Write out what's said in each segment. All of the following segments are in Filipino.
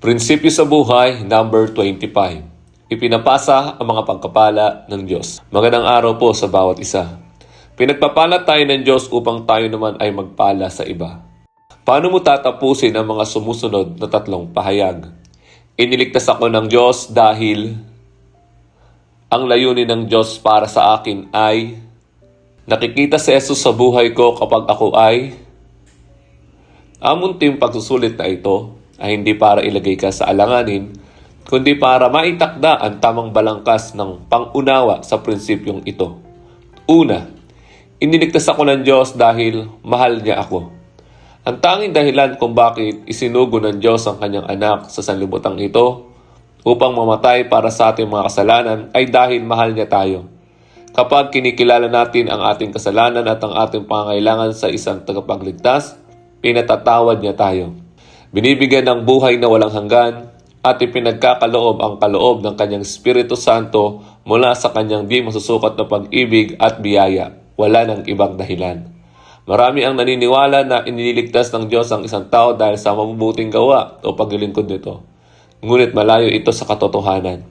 Prinsipyo sa buhay, number 25. Ipinapasa ang mga pagkapala ng Diyos. Magandang araw po sa bawat isa. Pinagpapala tayo ng Diyos upang tayo naman ay magpala sa iba. Paano mo tatapusin ang mga sumusunod na tatlong pahayag? Iniligtas ako ng Diyos dahil ang layunin ng Diyos para sa akin ay nakikita si Jesus sa buhay ko kapag ako ay ang munting pagsusulit na ito ay hindi para ilagay ka sa alanganin, kundi para maitakda ang tamang balangkas ng pangunawa sa prinsipyong ito. Una, iniligtas ako ng Diyos dahil mahal niya ako. Ang tanging dahilan kung bakit isinugo ng Diyos ang kanyang anak sa sanlibutan ito upang mamatay para sa ating mga kasalanan ay dahil mahal niya tayo. Kapag kinikilala natin ang ating kasalanan at ang ating pangangailangan sa isang tagapagligtas, pinatatawad niya tayo. Binibigyan ng buhay na walang hanggan at ipinagkakaloob ang kaloob ng kanyang Espiritu Santo mula sa kanyang di masusukat na pag-ibig at biyaya. Wala ng ibang dahilan. Marami ang naniniwala na iniligtas ng Diyos ang isang tao dahil sa mabubuting gawa o paglilingkod nito. Ngunit malayo ito sa katotohanan.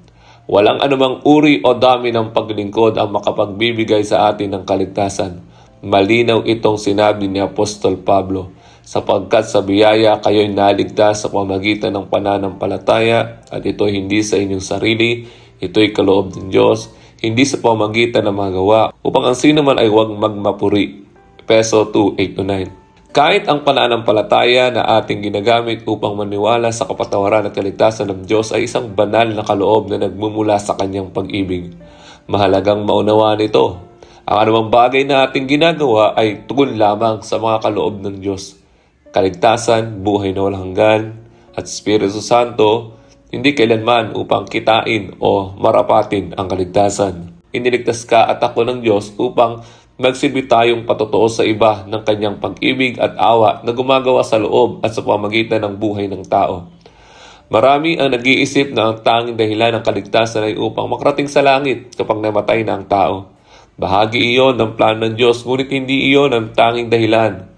Walang anumang uri o dami ng paglilingkod ang makapagbibigay sa atin ng kaligtasan. Malinaw itong sinabi ni Apostol Pablo, sapagkat sa biyaya kayo'y naligtas sa pamamagitan ng pananampalataya at ito'y hindi sa inyong sarili, ito'y kaloob ng Diyos, hindi sa pamamagitan ng mga gawa, upang ang sino man ay huwag magmapuri. Efeso 2:8-9. Kahit ang pananampalataya na ating ginagamit upang maniwala sa kapatawaran at kaligtasan ng Diyos ay isang banal na kaloob na nagmumula sa kanyang pag-ibig. Mahalagang maunawaan ito. Ang anumang bagay na ating ginagawa ay tugon lamang sa mga kaloob ng Diyos. Kaligtasan, buhay na walang hanggan, at Espiritu Santo, hindi kailanman upang kitain o marapatin ang kaligtasan. Iniligtas ka at ako ng Diyos upang magsilbi tayong patotoo sa iba ng kanyang pag-ibig at awa na gumagawa sa loob at sa pamamagitan ng buhay ng tao. Marami ang nag-iisip na ang tanging dahilan ng kaligtasan ay upang makarating sa langit kapag namatay na ang tao. Bahagi iyon ng plano ng Diyos, ngunit hindi iyon ang tanging dahilan.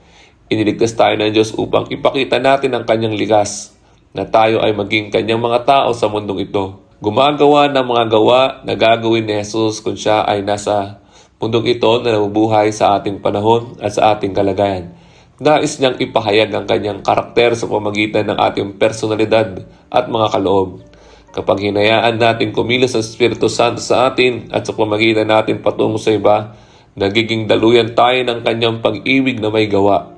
Iniligtas tayo ng Diyos upang ipakita natin ang kanyang likas na tayo ay maging kanyang mga tao sa mundong ito. Gumagawa ng mga gawa na gagawin ni Jesus kung siya ay nasa mundong ito na nabubuhay sa ating panahon at sa ating kalagayan. Nais niyang ipahayag ang kanyang karakter sa pamamagitan ng ating personalidad at mga kaloob. Kapag hinayaan natin kumilos ang Espiritu Santo sa atin at sa pamamagitan natin patungo sa iba, nagiging daluyan tayo ng kanyang pag-ibig na may gawa.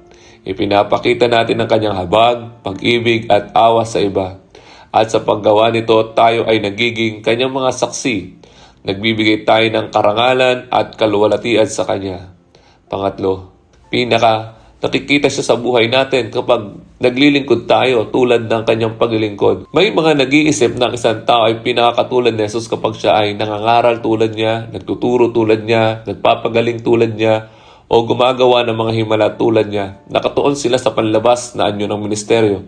Ipinapakita natin ang kanyang habag, pag-ibig at awa sa iba. At sa paggawa nito, tayo ay nagiging kanyang mga saksi. Nagbibigay tayo ng karangalan at kaluwalhatian sa kanya. Pangatlo, nakikita siya sa buhay natin kapag naglilingkod tayo tulad ng kanyang paglilingkod. May mga nag-iisip na ang isang tao ay pinakakatulad ni Jesus kapag siya ay nangangaral tulad niya, nagtuturo tulad niya, nagpapagaling tulad niya, o gumagawa ng mga himala tulad niya. Nakatuon sila sa panlabas na anyo ng ministeryo.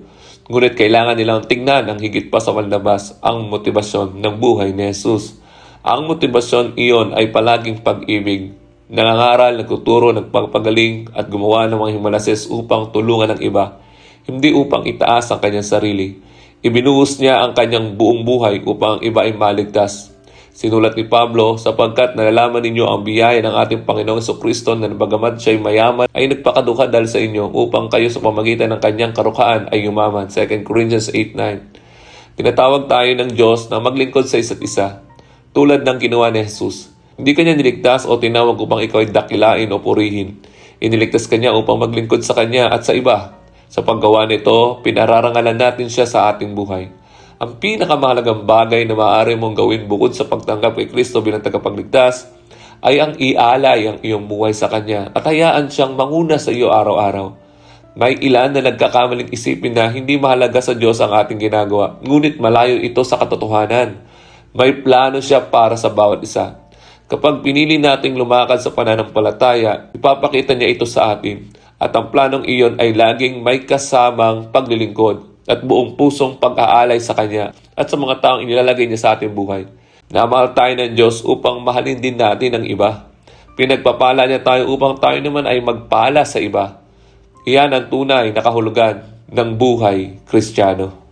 Ngunit kailangan nilang tingnan ang higit pa sa panlabas ang motibasyon ng buhay ni Jesus. Ang motibasyon iyon ay palaging pag-ibig. Nangangaral, nagtuturo, nagpapagaling at gumawa ng mga himalases upang tulungan ang iba. Hindi upang itaas ang kanyang sarili. Ibinuhos niya ang kanyang buong buhay upang ang iba ay maligtas. Sinulat ni Pablo, sapagkat nalalaman ninyo ang biyaya ng ating Panginoong Jesucristo na bagamat siya'y mayaman ay nagpakadukha dahil sa inyo upang kayo sa pamamagitan ng kanyang karukhaan ay yumaman. 2 Corinthians 8:9. Tinatawag tayo ng Diyos na maglingkod sa isa't isa, tulad ng ginawa ni Jesus. Hindi kanya niligtas o tinawag upang ikaw ay dakilain o purihin. Iniligtas kanya upang maglingkod sa kanya at sa iba. Sa paggawa nito, pinararangalan natin siya sa ating buhay. Ang pinakamahalagang bagay na maaari mong gawin bukod sa pagtanggap kay Kristo bilang tagapagligtas ay ang ialay ang iyong buhay sa Kanya at hayaan siyang manguna sa iyo araw-araw. May ilan na nagkakamaling isipin na hindi mahalaga sa Diyos ang ating ginagawa, ngunit malayo ito sa katotohanan. May plano siya para sa bawat isa. Kapag pinili nating lumakad sa pananampalataya, ipapakita niya ito sa atin at ang planong iyon ay laging may kasamang paglilingkod at buong pusong pag-aalay sa Kanya at sa mga taong inilalagay niya sa ating buhay. Namahal tayo ng Diyos upang mahalin din natin ang iba. Pinagpapala niya tayo upang tayo naman ay magpala sa iba. Iyan ang tunay na kahulugan ng buhay Kristiyano.